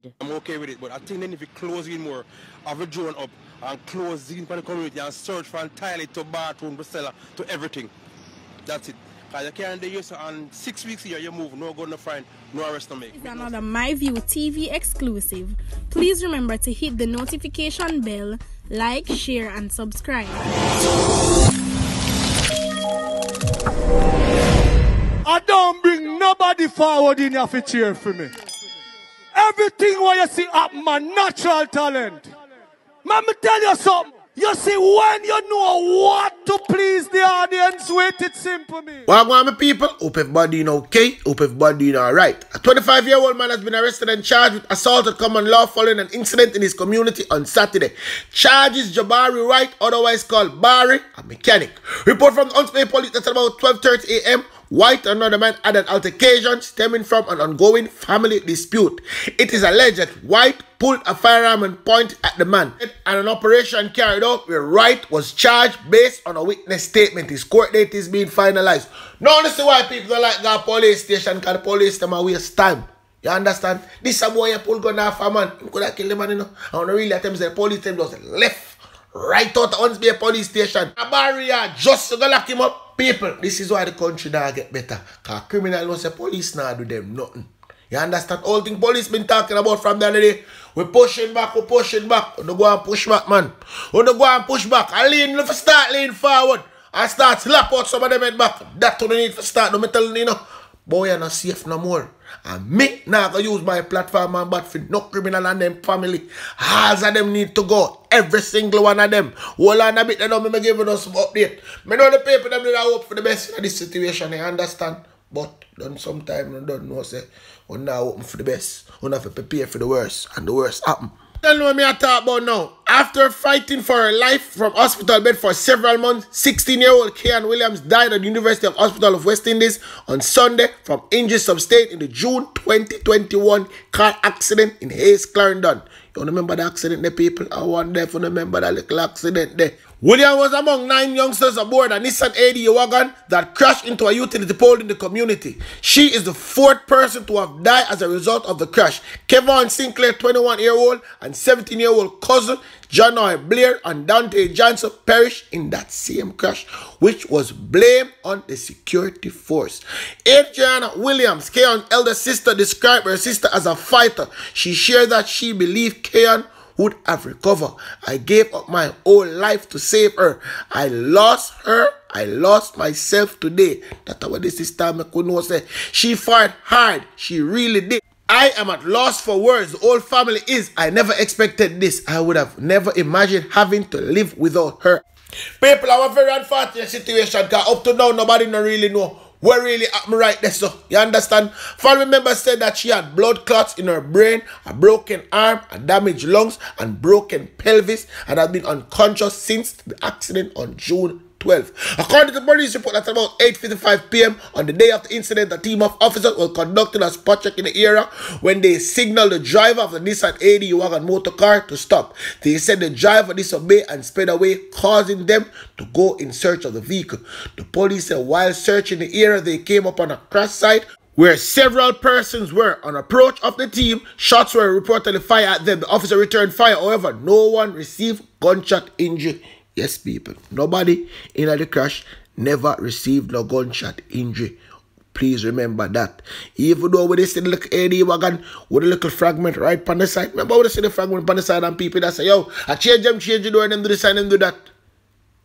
I'm okay with it, but I think then if you close in more, have a drone up and close in for the community and search from toilet to bathroom to cellar to everything. That's it. Because you can't do this and 6 weeks here you move, no gun, no fine, no arrest, no make. This is another MyView TV exclusive. Please remember to hit the notification bell, like, share and subscribe. I don't bring nobody forward in your cheer for me. Everything what you see up my natural talent. Let me tell you something. You see, when you know what to please the audience with, it's simple, me. Well, my people, hope everybody doing okay, hope everybody doing alright. A 25-year-old man has been arrested and charged with assault at common law following an incident in his community on Saturday. Charges Jabari Wright, otherwise called Bari, a mechanic. Report from the Huntsville police that at about 12:30 a.m., White and another man had an altercation stemming from an ongoing family dispute. It is alleged that White pulled a firearm and pointed at the man, and an operation carried out where Wright was charged based on a witness statement. His court date is being finalized. Now, this is why people don't like that police station, because the police them a waste time. You understand? This is a boy you pull gun off a man. You could have killed the man, you know. I want to really attempt the police team just left right out of Huntsville police station. A barrier just to go lock him up. People, this is why the country now get better. Because criminal don't say police now do them nothing. You understand? All thing police been talking about from the other day. We're pushing back, we're pushing back. We don't go and push back, man. We don't go and push back. I lean, if I start lean forward, I start slap out some of them head back. That's what I need to start. Don't me tell you, know. Boy, you're not safe no more. And me now going to use my platform and bad for no criminal and them family. All of them need to go. Every single one of them. Hold on a bit, they know me giving us some update. I know the people them need to hope for the best in this situation, I understand. But then sometimes I don't know, say, we're not hoping for the best. We have to prepare for the worst, and the worst happen. Tell me what I talk about now. After fighting for her life from hospital bed for several months, 16-year-old Kayanna Williams died at the University of Hospital of West Indies on Sunday from injuries sustained in the June 2021 car accident in Hayes, Clarendon. You remember the accident there, people? I want them to remember that little accident there. William was among 9 youngsters aboard a Nissan AD wagon that crashed into a utility pole in the community. She is the 4th person to have died as a result of the crash. Kevin Sinclair, 21-year-old, and 17-year-old cousin John Blair and Dante Johnson perished in that same crash, which was blamed on the security force. Adriana Williams, Kayan's elder sister, described her sister as a fighter. She shared that she believed Kayanna would have recovered. I gave up my whole life to save her. I lost her. I lost myself today. That's what the sister I couldn't say. She fought hard. She really did. I am at loss for words. The whole family is. I never expected this. I would have never imagined having to live without her. People, I'm a very unfortunate situation because up to now, nobody don't really know what really happened right there, so you understand? Family members said that she had blood clots in her brain, a broken arm, a damaged lungs, and broken pelvis, and had been unconscious since the accident on June 12. According to the police report, at about 8:55 p.m. on the day of the incident, a team of officers were conducting a spot check in the area when they signaled the driver of the Nissan AD wagon motor car to stop. They said the driver disobeyed and sped away, causing them to go in search of the vehicle. The police said while searching the area, they came upon a crash site where several persons were. On approach of the team, shots were reportedly fired at them. The officer returned fire. However, no one received gunshot injury. Yes, people. Nobody in the crash never received no gunshot injury. Please remember that. Even though we see the little AD wagon with a little fragment right on the side. Remember we see the fragment on the side and people that say, yo, I change the door and them do this and them do that.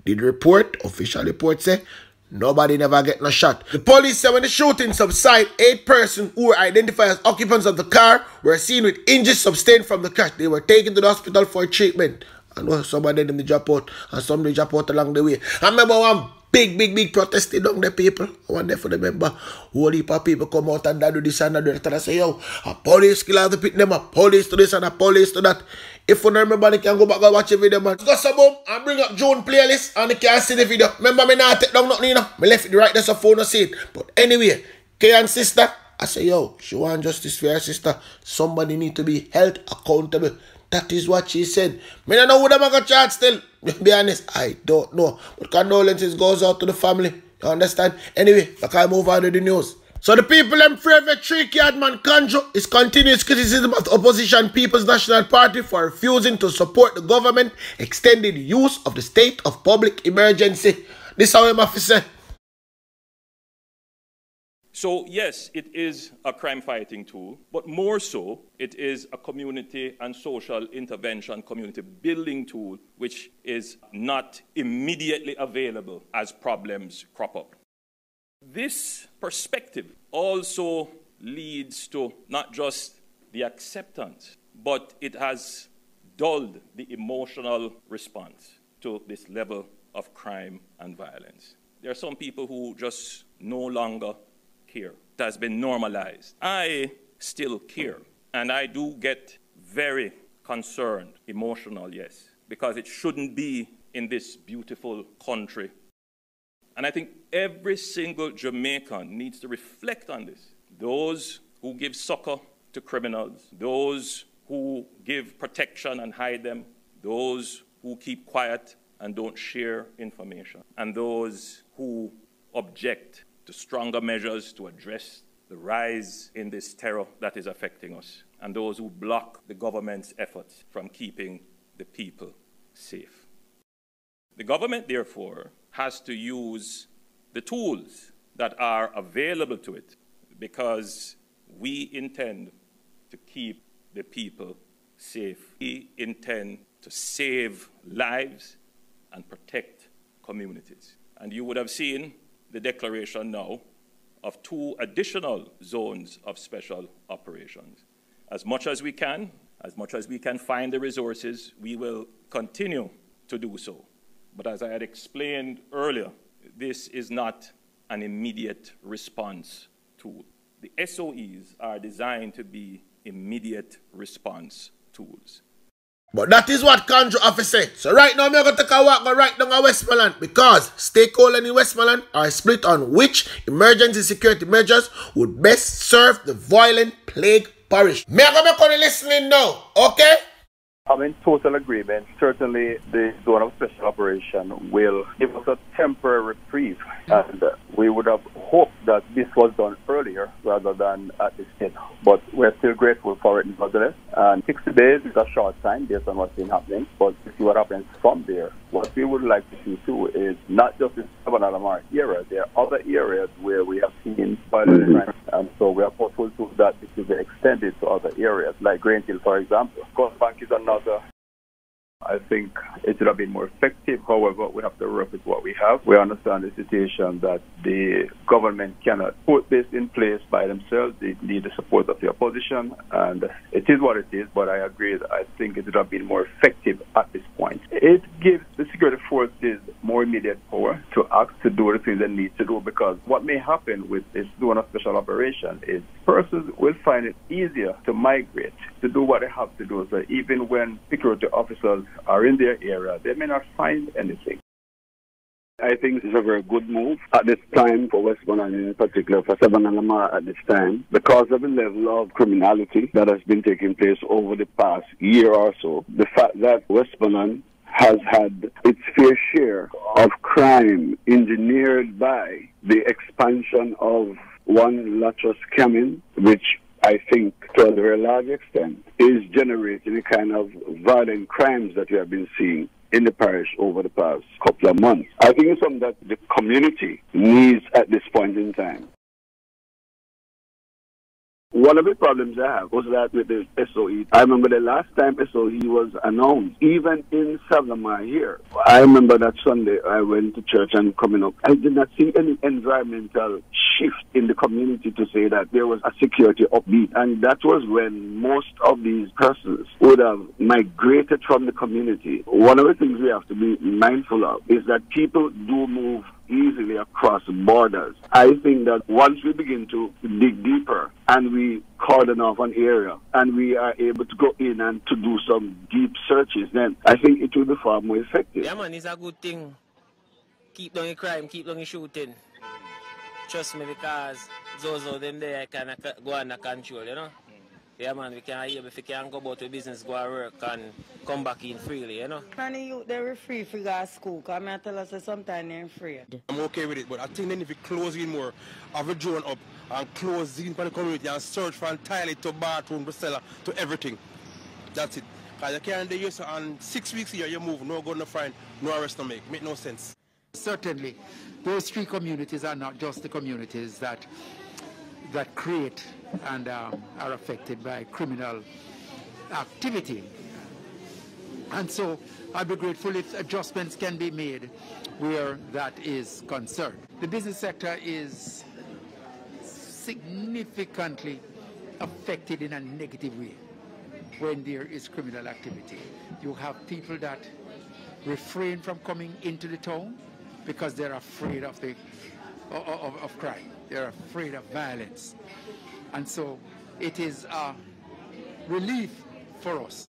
Did the report, official report say, nobody never get no shot. The police said when the shooting subsided, 8 persons who were identified as occupants of the car were seen with injuries sustained from the crash. They were taken to the hospital for treatment. And somebody them drop out, and some they drop out along the way. I remember one big protest down the people. I want them for the member. Whole heap of people come out and do this and do that. And I say, yo, a police kill the pit them, a police to this and a police to that. If you don't remember, they can go back and watch the video, man. Go some boom and bring up June playlist and they can see the video. Remember, me not take down nothing, you know. Me left it right there so phone to see it. But anyway, Kayan's sister, I say, yo, she want justice for her sister. Somebody need to be held accountable. That is what she said. Me don't know who them got charged still. To be honest, I don't know. But condolences goes out to the family. You understand? Anyway, I can move on to the news. So the people them favorite three-card man Kanjo is continuous criticism of the opposition People's National Party for refusing to support the government extended use of the state of public emergency. This is how I'm have to say. So yes, it is a crime-fighting tool, but more so, it is a community and social intervention, community building tool, which is not immediately available as problems crop up. This perspective also leads to not just the acceptance, but it has dulled the emotional response to this level of crime and violence. There are some people who just no longer care. It has been normalized. I still care, and I do get very concerned, emotional, yes, because it shouldn't be in this beautiful country. And I think every single Jamaican needs to reflect on this. Those who give succor to criminals, those who give protection and hide them, those who keep quiet and don't share information, and those who object to stronger measures to address the rise in this terror that is affecting us, and those who block the government's efforts from keeping the people safe. The government, therefore, has to use the tools that are available to it because we intend to keep the people safe. We intend to save lives and protect communities. And you would have seen the declaration now of 2 additional zones of special operations. As much as we can find the resources, we will continue to do so. But as I had explained earlier, this is not an immediate response tool. The SOEs are designed to be immediate response tools. But that is what Kanjo have to say. So right now, I'm going to take a walk right down to Westmoreland because stakeholders in Westmoreland are split on which emergency security measures would best serve the violent plague parish. I'm going to listening now, okay? I'm in total agreement. Certainly, the zone of special operation will give us a temporary reprieve, and we would have hoped that this was done earlier rather than at this stage. But we're still grateful for it nevertheless. And 60 days is a short time based on what's been happening, but to see what happens from there. What we would like to see too is not just in Lamar area. There are other areas where we have seen violent crime, and so we are hopeful too that it will be extended to other areas, like Greenfield, for example. Coast Bank is another. I think it would have been more effective. However, we have to work with what we have. We understand the situation that the government cannot put this in place by themselves. They need the support of the opposition, and it is what it is. But I agree that I think it would have been more effective at this point. It gives the security forces more immediate power to act, to do the things they need to do, because what may happen with this zone of special operation is persons will find it easier to migrate, to do what they have to do. So even when security officers are in their area, they may not find anything. I think it's a very good move at this time for Westmoreland, in particular for Savannah Lamar at this time, because of the level of criminality that has been taking place over the past year or so. The fact that Westmoreland has had its fair share of crime engineered by the expansion of one lateral scamming, which I think to a very large extent is generating the kind of violent crimes that we have been seeing in the parish over the past couple of months. I think it's something that the community needs at this point in time. One of the problems I have was that with the SOE, I remember the last time SOE was announced, even in Savannah here. I remember that Sunday I went to church and coming up, I did not see any environmental shift in the community to say that there was a security upbeat. And that was when most of these persons would have migrated from the community. One of the things we have to be mindful of is that people do move easily across borders. I think that once we begin to dig deeper and we cordon off an area and we are able to go in and to do some deep searches, then I think it will be far more effective. Yeah, man, it's a good thing. Keep down the crime, keep down the shooting. Trust me, because those of them there kind of go under control, you know? Yeah, man, we can't hear if we can go about the business, go to work and come back in freely, you know. Man, the youth, they're free if you go to school, because I tell us that sometimes they're afraid. I'm okay with it, but I think then if we close in more, have a drone up and close in for the community and search from toilet to bathroom to cellar to everything. That's it. Because you can't do this and 6 weeks here you move, no go, no find, no arrest to make no sense. Certainly, those three communities are not just the communities that create and are affected by criminal activity. And so I'd be grateful if adjustments can be made where that is concerned. The business sector is significantly affected in a negative way when there is criminal activity. You have people that refrain from coming into the town because they're afraid of crime. They're afraid of violence. And so it is a relief for us.